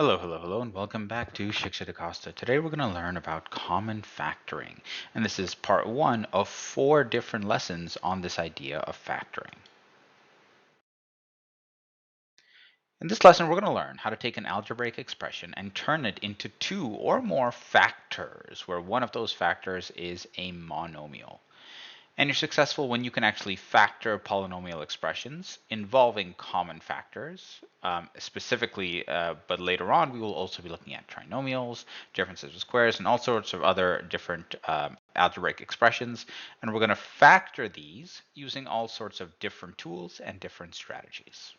Hello, and welcome back to Shiksha DaCosta. Today we're going to learn about common factoring, and this is part one of 4 different lessons on this idea of factoring. In this lesson, we're going to learn how to take an algebraic expression and turn it into 2 or more factors, where one of those factors is a monomial. And you're successful when you can actually factor polynomial expressions involving common factors, specifically, but later on we will also be looking at trinomials, differences of squares, and all sorts of other different algebraic expressions. And we're going to factor these using all sorts of different tools and different strategies.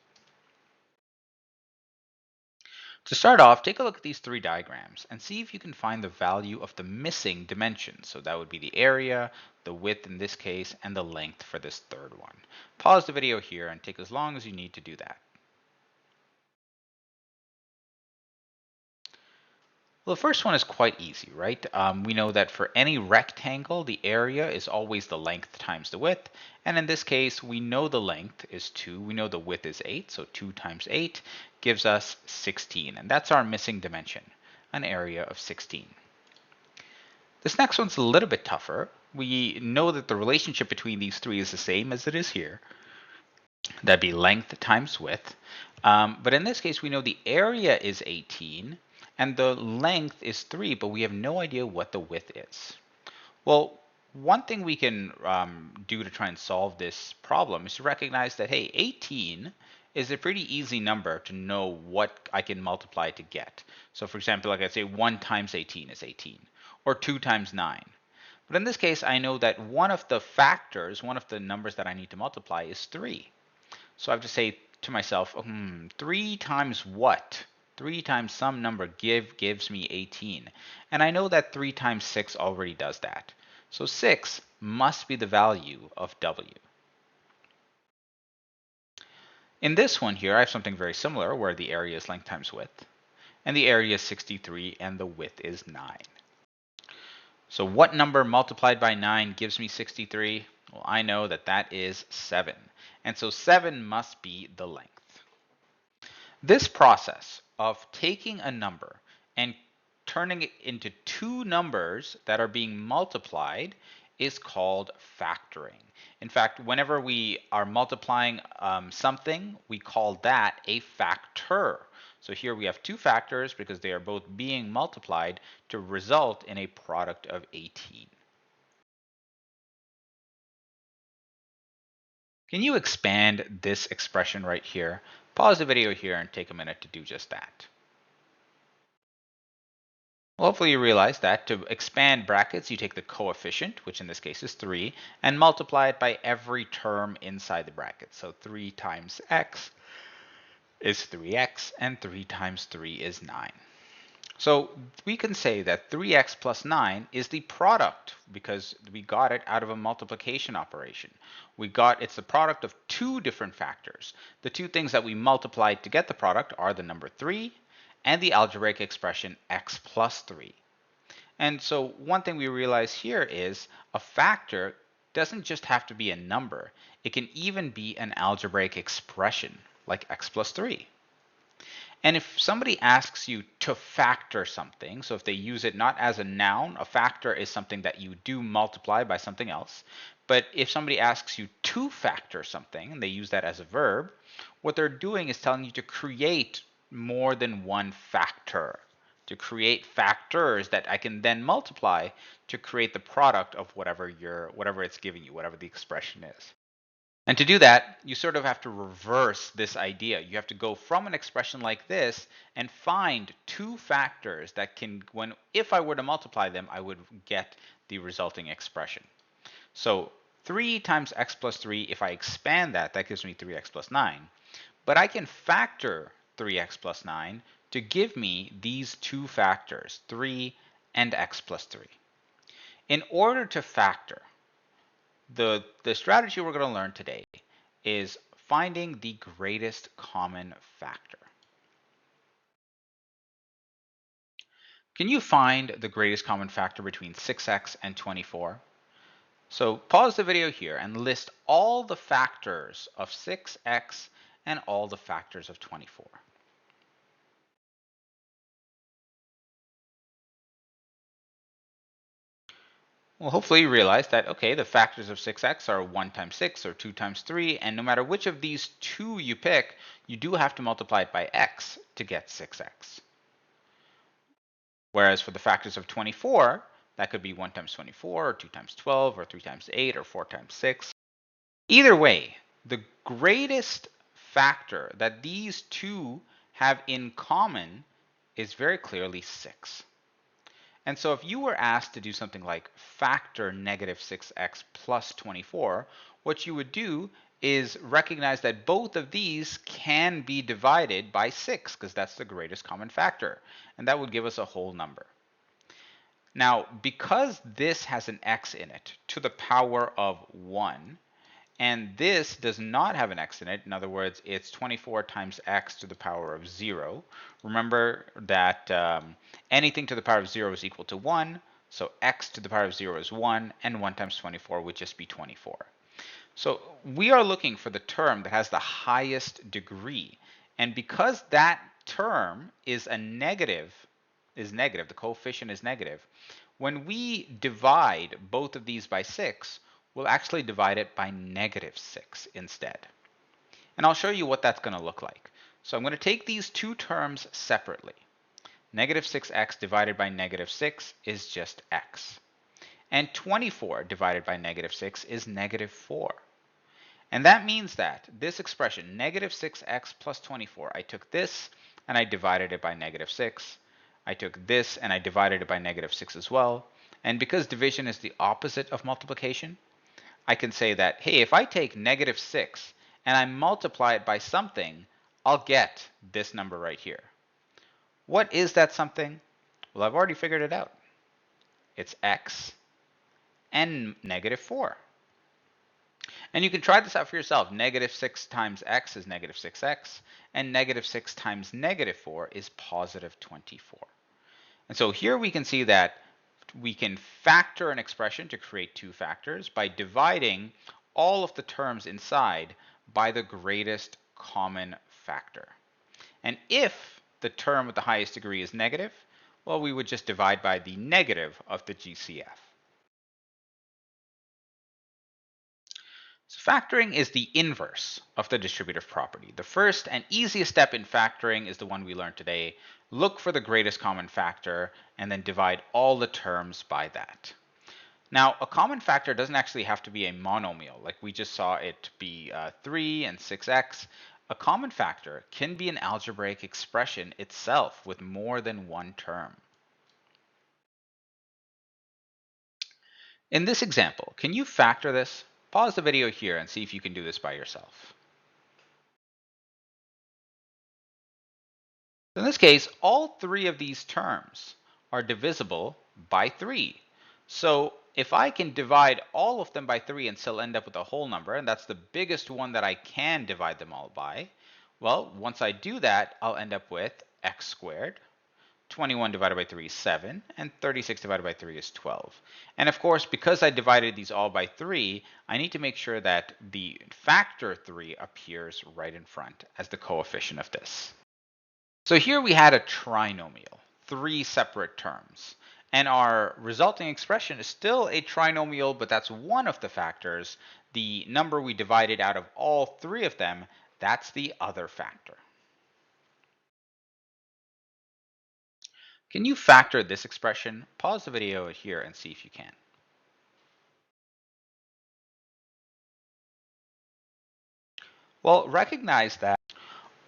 To start off, take a look at these 3 diagrams and see if you can find the value of the missing dimension. So that would be the area, the width in this case, and the length for this third one. Pause the video here and take as long as you need to do that. Well, the first one is quite easy, right? We know that for any rectangle, the area is always the length times the width. And in this case, we know the length is 2. We know the width is 8. So 2 times 8 gives us 16. And that's our missing dimension, an area of 16. This next one's a little bit tougher. We know that the relationship between these 3 is the same as it is here. That'd be length times width. But in this case, we know the area is 18 and the length is 3, but we have no idea what the width is. Well, one thing we can do to try and solve this problem is to recognize that, hey, 18 is a pretty easy number to know what I can multiply to get. So for example, like I say 1 times 18 is 18, or 2 times 9. But in this case, I know that one of the factors, one of the numbers that I need to multiply is 3. So I have to say to myself, 3 times what? 3 times some number gives me 18. And I know that 3 times 6 already does that. So 6 must be the value of W. In this one here, I have something very similar where the area is length times width. And the area is 63 and the width is 9. So what number multiplied by 9 gives me 63? Well, I know that that is 7. And so 7 must be the length. This process of taking a number and turning it into 2 numbers that are being multiplied is called factoring. In fact, whenever we are multiplying something, we call that a factor. So here we have 2 factors because they are both being multiplied to result in a product of 18. Can you expand this expression right here? Pause the video here and take a minute to do just that. Well, hopefully you realize that to expand brackets, you take the coefficient, which in this case is 3, and multiply it by every term inside the bracket. So 3 times x is 3x, and 3 times 3 is 9. So we can say that 3x plus 9 is the product because we got it out of a multiplication operation. It's the product of 2 different factors. The 2 things that we multiplied to get the product are the number 3 and the algebraic expression x plus 3. And so one thing we realize here is a factor doesn't just have to be a number. It can even be an algebraic expression like x plus 3. And if somebody asks you to factor something, so if they use it not as a noun, a factor is something that you do multiply by something else. But if somebody asks you to factor something, and they use that as a verb, what they're doing is telling you to create more than one factor, to create factors that I can then multiply to create the product of whatever it's giving you, whatever the expression is. And to do that, you sort of have to reverse this idea. You have to go from an expression like this and find 2 factors that can, if I were to multiply them, I would get the resulting expression. So 3 times x plus 3, if I expand that, that gives me 3x plus 9. But I can factor 3x plus 9 to give me these 2 factors, 3 and x plus 3. In order to factor, the strategy we're going to learn today is finding the greatest common factor. Can you find the greatest common factor between 6x and 24? So pause the video here and list all the factors of 6x and all the factors of 24. Well, hopefully you realize that, okay, the factors of 6x are 1 times 6 or 2 times 3, and no matter which of these two you pick, you do have to multiply it by x to get 6x. Whereas for the factors of 24, that could be 1 times 24, or 2 times 12, or 3 times 8, or 4 times 6. Either way, the greatest factor that these two have in common is very clearly 6. And so if you were asked to do something like factor negative 6x plus 24, what you would do is recognize that both of these can be divided by 6, because that's the greatest common factor. And that would give us a whole number. Now, because this has an x in it to the power of 1, and this does not have an x in it, in other words, it's 24 times x to the power of 0. Remember that anything to the power of 0 is equal to 1, so x to the power of 0 is 1, and 1 times 24 would just be 24. So we are looking for the term that has the highest degree, and because that term is negative, the coefficient is negative, when we divide both of these by 6, we'll actually divide it by negative 6 instead. And I'll show you what that's going to look like. So I'm going to take these two terms separately. Negative 6x divided by negative 6 is just x. And 24 divided by negative 6 is negative 4. And that means that this expression, negative 6x plus 24, I took this and I divided it by negative 6. I took this and I divided it by negative 6 as well. And because division is the opposite of multiplication, I can say that, hey, if I take negative 6 and I multiply it by something, I'll get this number right here. What is that something? Well, I've already figured it out. It's x and negative 4. And you can try this out for yourself. Negative 6 times x is negative 6x, and negative 6 times negative 4 is positive 24. And so here we can see that we can factor an expression to create two factors by dividing all of the terms inside by the greatest common factor. And if the term with the highest degree is negative, well, we would just divide by the negative of the GCF. So factoring is the inverse of the distributive property. The first and easiest step in factoring is the one we learned today. Look for the greatest common factor and then divide all the terms by that. Now, a common factor doesn't actually have to be a monomial, like we just saw it be 3 and 6x. A common factor can be an algebraic expression itself with more than one term. In this example, can you factor this? Pause the video here and see if you can do this by yourself. In this case, all three of these terms are divisible by 3. So if I can divide all of them by 3 and still end up with a whole number, and that's the biggest one that I can divide them all by, well, once I do that, I'll end up with x squared. 21 divided by 3 is 7, and 36 divided by 3 is 12. And of course, because I divided these all by 3, I need to make sure that the factor 3 appears right in front as the coefficient of this. So here we had a trinomial, 3 separate terms. And our resulting expression is still a trinomial, but that's one of the factors. The number we divided out of all 3 of them, that's the other factor. Can you factor this expression? Pause the video here and see if you can. Well, recognize that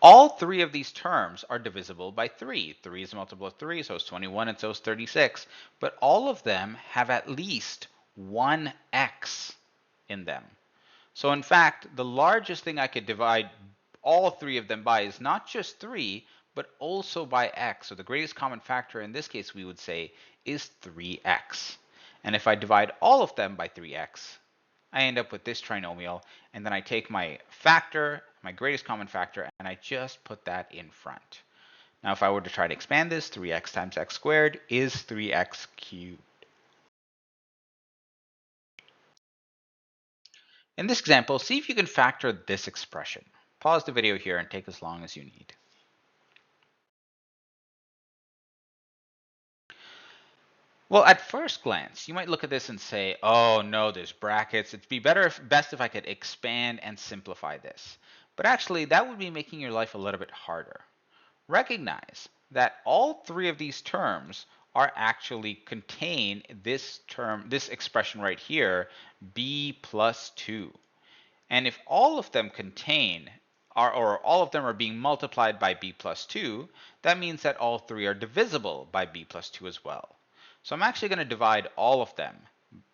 all 3 of these terms are divisible by 3. 3 is a multiple of 3, so it's 21, and so is 36. But all of them have at least one x in them. So in fact, the largest thing I could divide all 3 of them by is not just 3, but also by x. So the greatest common factor in this case, we would say, is 3x. And if I divide all of them by 3x, I end up with this trinomial, and then I take my factor, my greatest common factor, and I just put that in front. Now if I were to try to expand this, 3x times x squared is 3x cubed. In this example, see if you can factor this expression. Pause the video here and take as long as you need. Well, at first glance, you might look at this and say, oh no, there's brackets. It'd be best if I could expand and simplify this. But actually, that would be making your life a little bit harder. Recognize that all three of these terms are actually contain this expression right here, b plus 2. And if all of them contain, or all of them are being multiplied by b plus 2, that means that all three are divisible by b plus 2 as well. So I'm actually going to divide all of them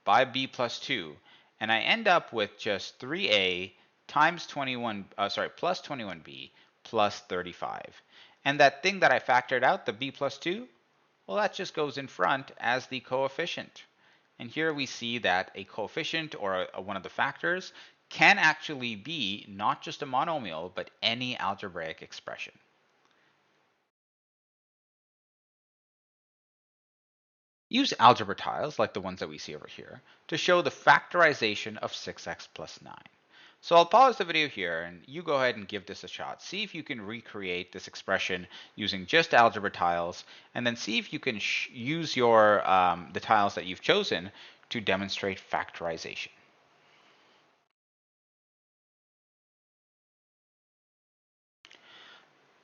by b plus 2, and I end up with just 3a times plus 21b plus 35. And that thing that I factored out, the b plus 2, well, that just goes in front as the coefficient. And here we see that a coefficient or one of the factors can actually be not just a monomial, but any algebraic expression. Use algebra tiles, like the ones that we see over here, to show the factorization of 6x plus 9. So I'll pause the video here and you go ahead and give this a shot. See if you can recreate this expression using just algebra tiles, and then see if you can use the tiles that you've chosen to demonstrate factorization.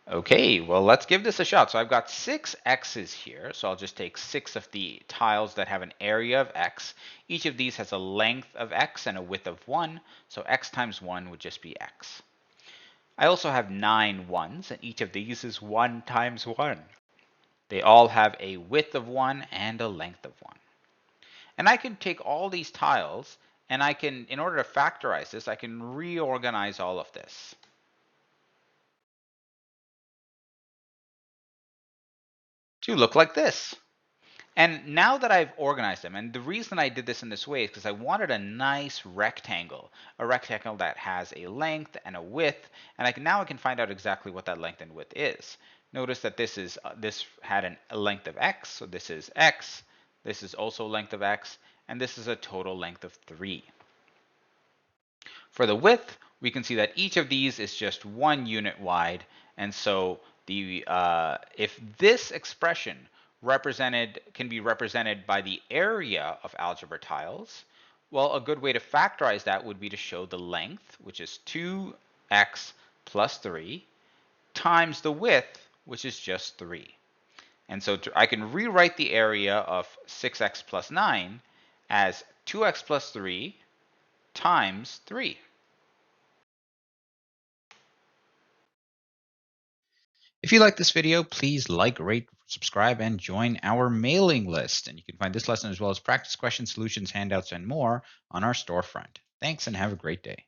Okay, well, let's give this a shot. So I've got 6 x's here, so I'll just take 6 of the tiles that have an area of x. Each of these has a length of x and a width of 1, so x times 1 would just be x. I also have 9 ones, and each of these is 1 times 1. They all have a width of 1 and a length of 1. And I can take all these tiles, and I can, in order to factorize this, I can reorganize all of this to look like this. And now that I've organized them, and the reason I did this in this way is because I wanted a nice rectangle, a rectangle that has a length and a width, and now I can find out exactly what that length and width is. Notice that this had a length of x, so this is x, this is also length of x, and this is a total length of 3. For the width, we can see that each of these is just 1 unit wide, and so if this expression can be represented by the area of algebra tiles, well, a good way to factorize that would be to show the length, which is 2x plus 3, times the width, which is just 3. And so I can rewrite the area of 6x plus 9 as 2x plus 3 times 3. If you like this video, please like, rate, subscribe, and join our mailing list. And you can find this lesson as well as practice questions, solutions, handouts, and more on our storefront. Thanks and have a great day.